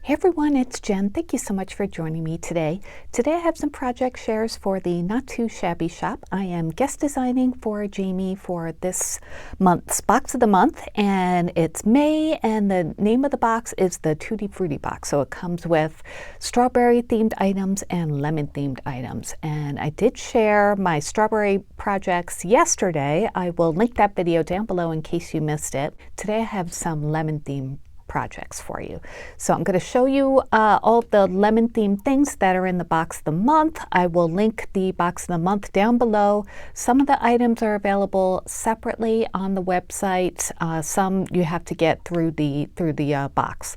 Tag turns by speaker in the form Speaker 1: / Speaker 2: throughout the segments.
Speaker 1: Hey everyone, it's Jen. Thank you so much for joining me today. Today I have some project shares for the Not Too Shabby shop. I am guest designing for Jamie for this month's box of the month, and it's May, and the name of the box is the Tutti Frutti box. So it comes with strawberry themed items and lemon themed items. And I did share my strawberry projects yesterday. I will link that video down below in case you missed it. Today I have some lemon themed projects for you. So I'm going to show you all the lemon themed things that are in the box of the month. I will link the box of the month down below. Some of the items are available separately on the website. Some you have to get through the box.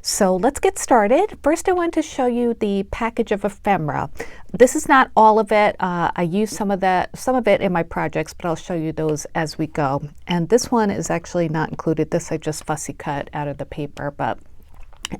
Speaker 1: So let's get started. First, I want to show you the package of ephemera. This is not all of it. I use some of it in my projects, but I'll show you those as we go. And this one is actually not included. This I just fussy cut out of the paper, but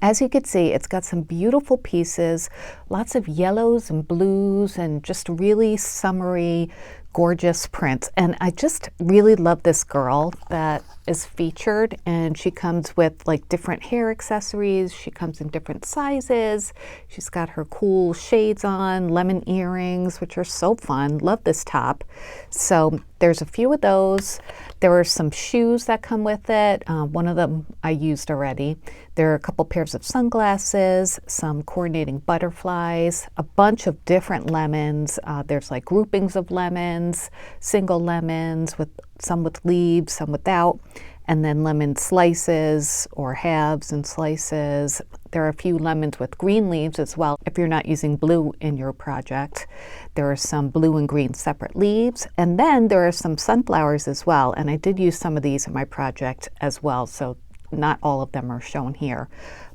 Speaker 1: as you can see, it's got some beautiful pieces, lots of yellows and blues, and just really summery, gorgeous prints. And I just really love this girl that is featured, and she comes with like different hair accessories. She comes in different sizes. She's got her cool shades on, lemon earrings, which are so fun. Love this top. So there's a few of those. There are some shoes that come with it. One of them I used already. There are a couple pairs of sunglasses, some coordinating butterflies, a bunch of different lemons. There's like groupings of lemons, single lemons, with some with leaves, some without, and then lemon slices or halves and slices. There are a few lemons with green leaves as well if you're not using blue in your project. There are some blue and green separate leaves, and then there are some sunflowers as well, and I did use some of these in my project as well, so not all of them are shown here.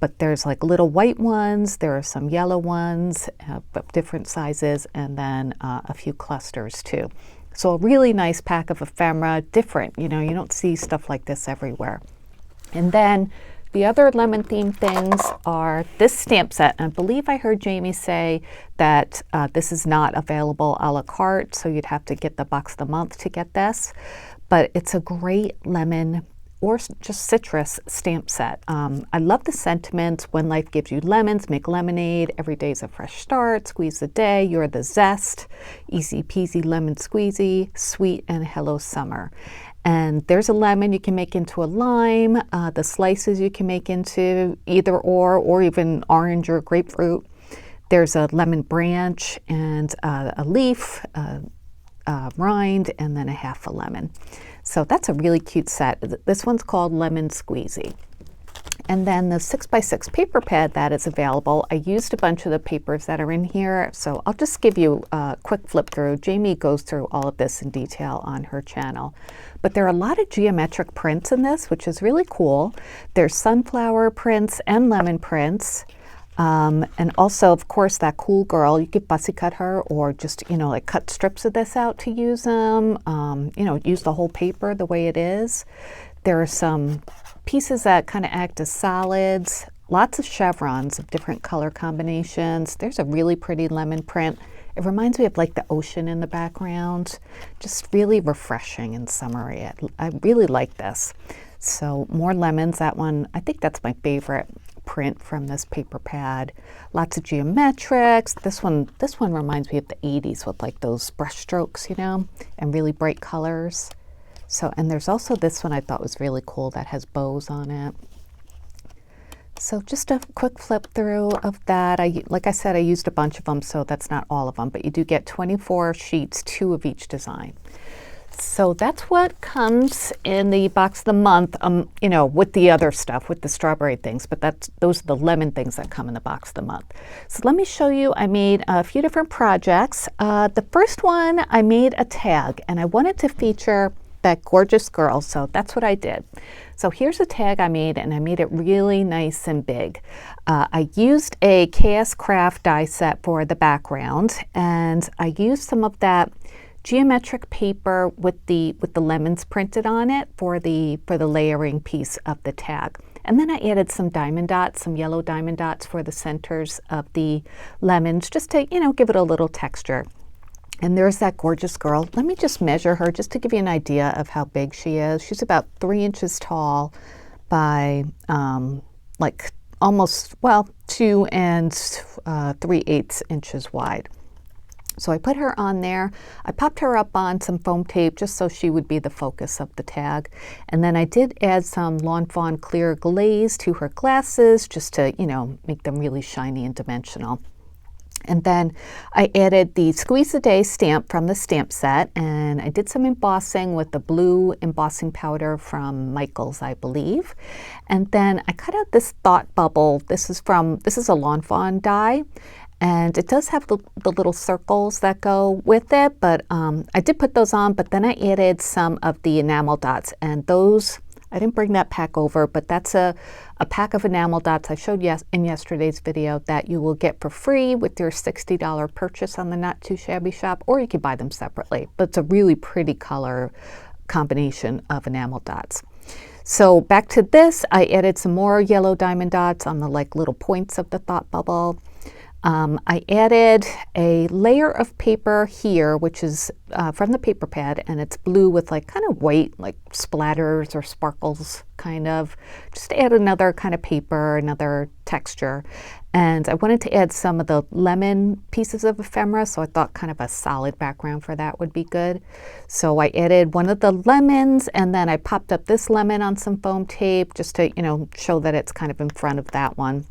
Speaker 1: But there's like little white ones, there are some yellow ones of different sizes, and then a few clusters too. So a really nice pack of ephemera, different, you know, you don't see stuff like this everywhere. And then the other lemon themed things are this stamp set. And I believe I heard Jamie say that this is not available a la carte, so you'd have to get the box of the month to get this. But it's a great lemon or just citrus stamp set. I love the sentiments. When life gives you lemons, make lemonade. Every day's a fresh start. Squeeze the day. You're the zest. Easy peasy lemon squeezy. Sweet and hello summer. And there's a lemon you can make into a lime. The slices you can make into either or even orange or grapefruit. There's a lemon branch and a leaf, rind, and then a half a lemon. So that's a really cute set. This one's called Lemon Squeezy. And then the 6x6 paper pad that is available, I used a bunch of the papers that are in here, so I'll just give you a quick flip through. Jamie goes through all of this in detail on her channel. But there are a lot of geometric prints in this, which is really cool. There's sunflower prints and lemon prints. And also, of course, that cool girl, you could fussy cut her or just, you know, like cut strips of this out to use them, you know, use the whole paper the way it is. There are some pieces that kind of act as solids, lots of chevrons of different color combinations. There's a really pretty lemon print. It reminds me of like the ocean in the background, just really refreshing and summery. I really like this. So more lemons, that one, I think that's my favorite print from this paper pad. Lots of geometrics. This one reminds me of the 80s with like those brush strokes, you know, and really bright colors. So, and there's also this one I thought was really cool that has bows on it. So just a quick flip through of that. Like I said, I used a bunch of them, so that's not all of them, but you do get 24 sheets, 2 of each design. So that's what comes in the box of the month, you know, with the other stuff, with the strawberry things, but those are the lemon things that come in the box of the month. So let me show you, I made a few different projects. The first one, I made a tag, and I wanted to feature that gorgeous girl, so that's what I did. So here's a tag I made, and I made it really nice and big. I used a KS Craft die set for the background, and I used some of that geometric paper with the lemons printed on it for the layering piece of the tag. And then I added some diamond dots, some yellow diamond dots for the centers of the lemons, just to, you know, give it a little texture. And there's that gorgeous girl. Let me just measure her just to give you an idea of how big she is. She's about 3 inches tall by like almost, well, 2 3/8 inches wide. So I put her on there. I popped her up on some foam tape just so she would be the focus of the tag. And then I did add some Lawn Fawn clear glaze to her glasses just to, make them really shiny and dimensional. And then I added the Squeeze a Day stamp from the stamp set, and I did some embossing with the blue embossing powder from Michael's, I believe. And then I cut out this thought bubble. This is a Lawn Fawn die. And it does have the little circles that go with it, but I did put those on, but then I added some of the enamel dots, and those, I didn't bring that pack over, but that's a pack of enamel dots I showed in yesterday's video that you will get for free with your $60 purchase on the Not Too Shabby shop, or you can buy them separately, but it's a really pretty color combination of enamel dots. So back to this, I added some more yellow diamond dots on the little points of the thought bubble. I added a layer of paper here, which is from the paper pad, and it's blue with kind of white, splatters or sparkles, kind of. Just to add another kind of paper, another texture. And I wanted to add some of the lemon pieces of ephemera, so I thought kind of a solid background for that would be good. So I added one of the lemons, and then I popped up this lemon on some foam tape just to, show that it's kind of in front of that one.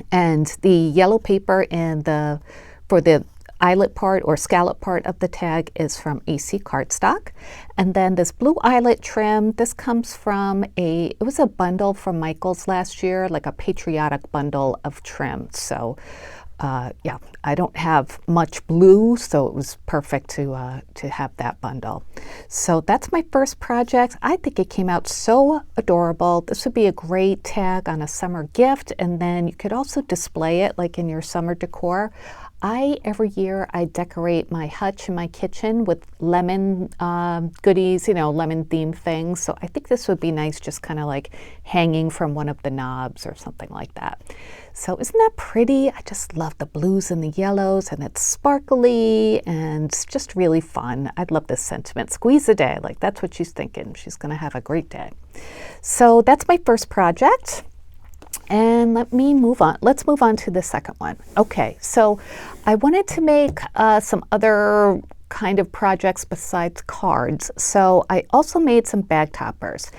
Speaker 1: And the yellow paper for the eyelet part or scallop part of the tag is from AC Cardstock. And then this blue eyelet trim, this comes from it was a bundle from Michael's last year, like a patriotic bundle of trim. So yeah, I don't have much blue, so it was perfect to have that bundle. So that's my first project. I think it came out so adorable. This would be a great tag on a summer gift, and then you could also display it in your summer decor. Every year I decorate my hutch in my kitchen with lemon goodies, lemon themed things. So I think this would be nice just kind of hanging from one of the knobs or something like that. So isn't that pretty? I just love the blues and the yellows, and it's sparkly and just really fun. I'd love this sentiment. Squeeze a day, that's what she's thinking. She's gonna have a great day. So that's my first project. And let's move on to the second one. Okay, so I wanted to make some other kind of projects besides cards. So I also made some bag toppers.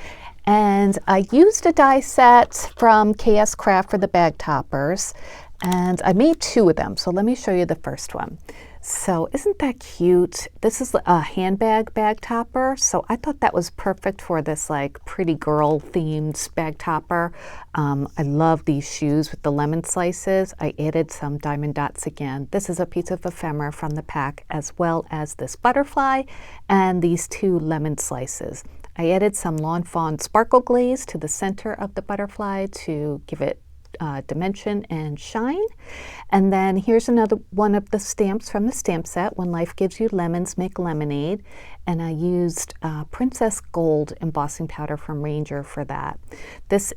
Speaker 1: And I used a die set from KS Craft for the bag toppers. And I made 2 of them. So let me show you the first one. So isn't that cute? This is a handbag bag topper. So I thought that was perfect for this pretty girl themed bag topper. I love these shoes with the lemon slices. I added some diamond dots again. This is a piece of ephemera from the pack, as well as this butterfly and these 2 lemon slices. I added some Lawn Fawn sparkle glaze to the center of the butterfly to give it dimension and shine. And then here's another one of the stamps from the stamp set, When Life Gives You Lemons, Make Lemonade. And I used Princess Gold embossing powder from Ranger for that. This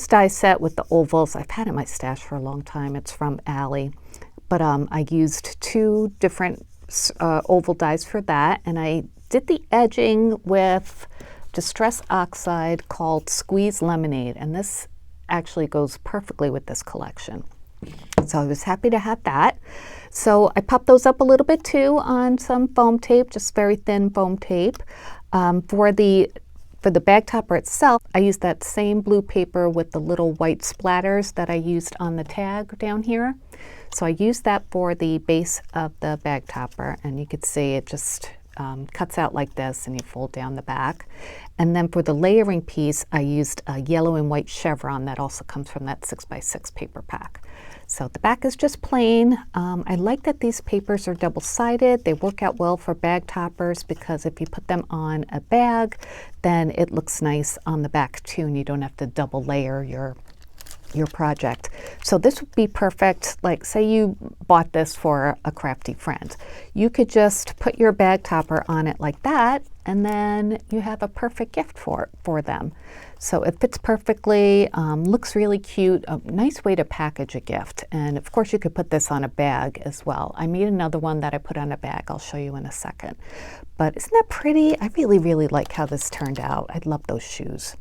Speaker 1: die set with the ovals. I've had it in my stash for a long time. It's from Allie. But I used 2 different oval dies for that. And I did the edging with Distress Oxide called Squeeze Lemonade. And this actually goes perfectly with this collection. So I was happy to have that. So I popped those up a little bit too on some foam tape, just very thin foam tape. For the bag topper itself, I used that same blue paper with the little white splatters that I used on the tag down here. So I used that for the base of the bag topper, and you could see it just cuts out like this, and you fold down the back. And then for the layering piece, I used a yellow and white chevron that also comes from that 6x6 paper pack. So the back is just plain. I like that these papers are double-sided. They work out well for bag toppers because if you put them on a bag, then it looks nice on the back too, and you don't have to double layer your project. So this would be perfect, say you bought this for a crafty friend. You could just put your bag topper on it like that, and then you have a perfect gift for them. So it fits perfectly, looks really cute, a nice way to package a gift. And of course you could put this on a bag as well. I made another one that I put on a bag, I'll show you in a second. But isn't that pretty? I really, really like how this turned out. I love those shoes.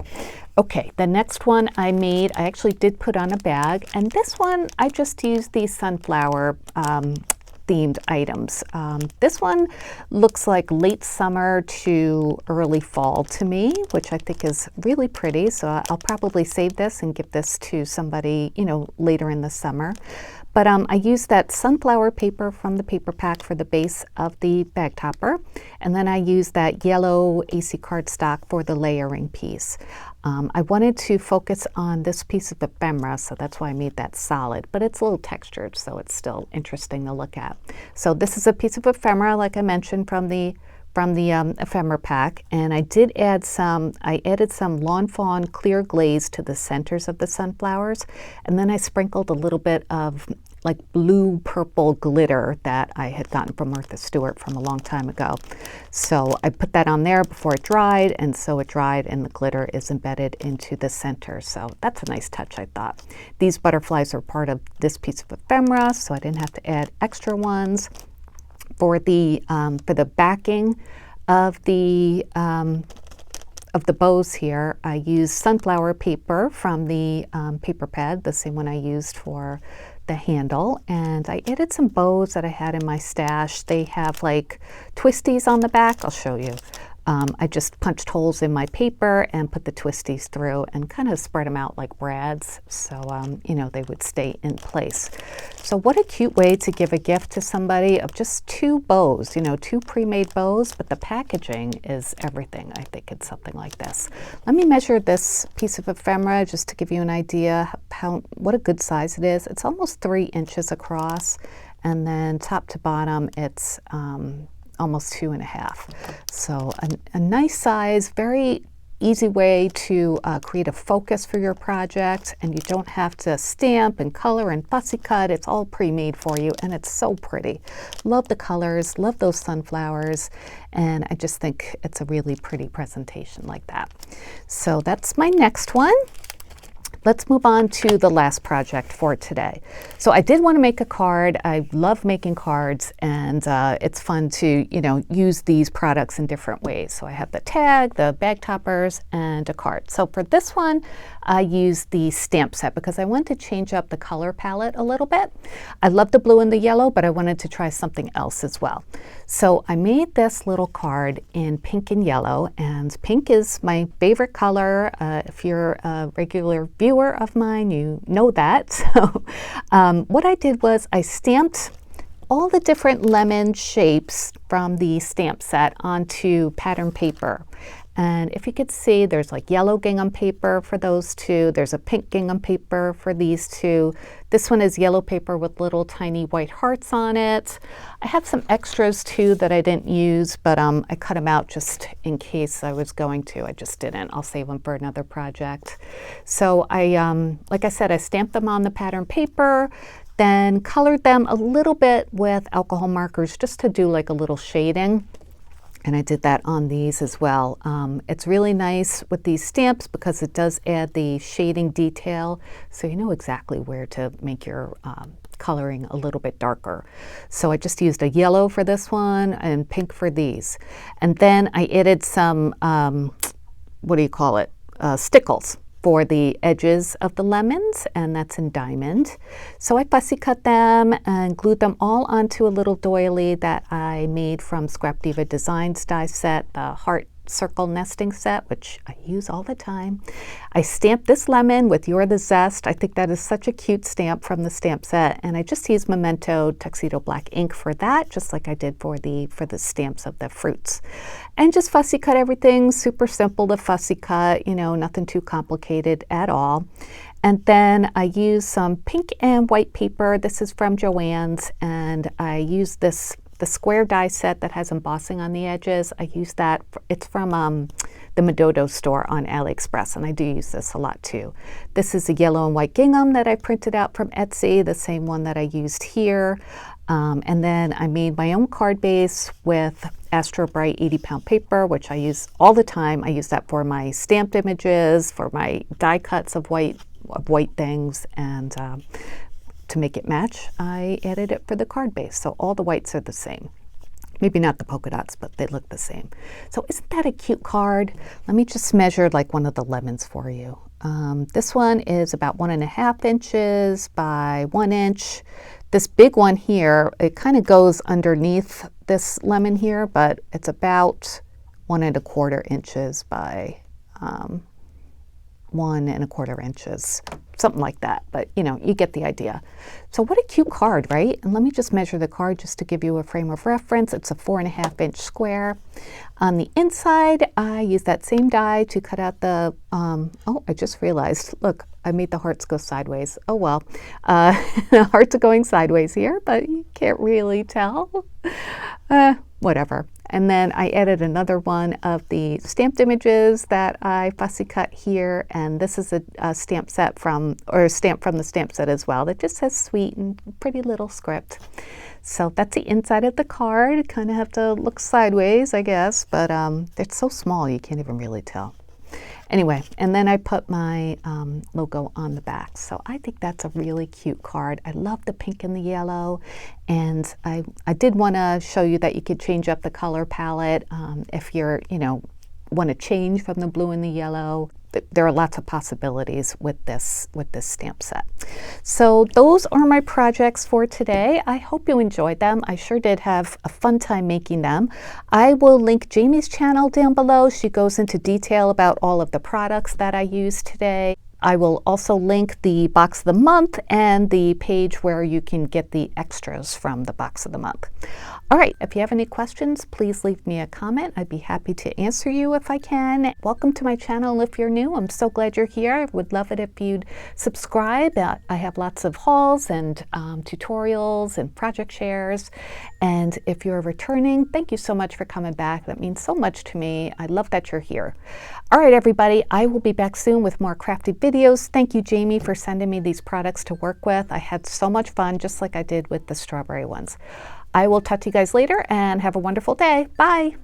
Speaker 1: Okay, the next one I made, I actually did put on a bag, and this one I just used these sunflower themed items. This one looks like late summer to early fall to me, which I think is really pretty. So I'll probably save this and give this to somebody, you know, later in the summer. But I used that sunflower paper from the paper pack for the base of the bag topper. And then I used that yellow AC cardstock for the layering piece. I wanted to focus on this piece of ephemera, so that's why I made that solid, but it's a little textured, so it's still interesting to look at. So this is a piece of ephemera, like I mentioned, from the ephemera pack, and I added some Lawn Fawn clear glaze to the centers of the sunflowers, and then I sprinkled a little bit of like blue purple glitter that I had gotten from Martha Stewart from a long time ago. So I put that on there before it dried, and so it dried and the glitter is embedded into the center. So that's a nice touch, I thought. These butterflies are part of this piece of ephemera, so I didn't have to add extra ones. For the backing of the bows here, I used sunflower paper from the paper pad, the same one I used for the handle, and I added some bows that I had in my stash. They have like twisties on the back. I'll show you. I just punched holes in my paper and put the twisties through and kind of spread them out like brads, so you know, they would stay in place. So what a cute way to give a gift to somebody of just 2 bows, you know, 2 pre-made bows, but the packaging is everything. I think it's something like this. Let me measure this piece of ephemera just to give you an idea what a good size it is. It's almost 3 inches across, and then top to bottom it's almost 2.5. So a nice size, very easy way to create a focus for your project, and you don't have to stamp and color and fussy cut. It's all pre-made for you, and it's so pretty. Love the colors, love those sunflowers, and I just think it's a really pretty presentation like that. So that's my next one. Let's move on to the last project for today. So I did want to make a card. I love making cards, and it's fun to, you know, use these products in different ways. So I have the tag, the bag toppers, and a card. So for this one, I used the stamp set because I wanted to change up the color palette a little bit. I love the blue and the yellow, but I wanted to try something else as well. So I made this little card in pink and yellow, and pink is my favorite color. If you're a regular viewer of mine, you know that. So what I did was I stamped all the different lemon shapes from the stamp set onto pattern paper. And if you could see, there's like yellow gingham paper for those 2. There's a pink gingham paper for these 2. This one is yellow paper with little tiny white hearts on it. I have some extras too that I didn't use, but I cut them out just in case I was going to. I just didn't. I'll save them for another project. So I, like I said, I stamped them on the pattern paper, then colored them a little bit with alcohol markers just to do like a little shading. And I did that on these as well. It's really nice with these stamps because it does add the shading detail, so you know exactly where to make your coloring a little bit darker. So I just used a yellow for this one and pink for these. And then I added some, what do you call it, stickles for the edges of the lemons, and that's in diamond. So I fussy cut them and glued them all onto a little doily that I made from Scrap Diva Designs die set, the heart circle nesting set, which I use all the time. I stamped this lemon with You're the Zest. I think that is such a cute stamp from the stamp set, and I just used Memento Tuxedo Black ink for that, just like I did for the stamps of the fruits. And just fussy cut everything, super simple to fussy cut, you know, nothing too complicated at all. And then I used some pink and white paper. This is from Joann's, and I used the square die set that has embossing on the edges. I use that. It's from the Madodo store on AliExpress, and I do use this a lot too. This is a yellow and white gingham that I printed out from Etsy, the same one that I used here. And then I made my own card base with Astro Bright 80-pound paper, which I use all the time. I use that for my stamped images, for my die cuts of white things, and to make it match, I added it for the card base. So all the whites are the same. Maybe not the polka dots, but they look the same. So isn't that a cute card? Let me just measure like one of the lemons for you. This one is about 1.5 inches by 1 inch. This big one here, it kind of goes underneath this lemon here, but it's about 1.25 inches by 1.25 inches, something like that. But you know, you get the idea. So what a cute card, right? And let me just measure the card just to give you a frame of reference. It's a 4.5 inch square. On the inside, I use that same die to cut out the, oh, I just realized, look, I made the hearts go sideways. Oh well, the hearts are going sideways here, but you can't really tell. Whatever. And then I added another one of the stamped images that I fussy cut here, and this is a stamp set from, or a stamp from the stamp set as well, that just says sweet and pretty little script. So that's the inside of the card. Kind of have to look sideways, I guess, but it's so small you can't even really tell. Anyway, and then I put my logo on the back. So I think that's a really cute card. I love the pink and the yellow. And I did want to show you that you could change up the color palette if you're, you know, want to change from the blue and the yellow. There are lots of possibilities with this stamp set. So those are my projects for today. I hope you enjoyed them. I sure did have a fun time making them. I will link Jamie's channel down below. She goes into detail about all of the products that I used today. I will also link the box of the month and the page where you can get the extras from the box of the month. All right, if you have any questions, please leave me a comment. I'd be happy to answer you if I can. Welcome to my channel if you're new. I'm so glad you're here. I would love it if you'd subscribe. I have lots of hauls and tutorials and project shares. And if you're returning, thank you so much for coming back. That means so much to me. I love that you're here. All right, everybody, I will be back soon with more crafty videos. Thank you, Jamie, for sending me these products to work with. I had so much fun, just like I did with the strawberry ones. I will talk to you guys later and have a wonderful day. Bye.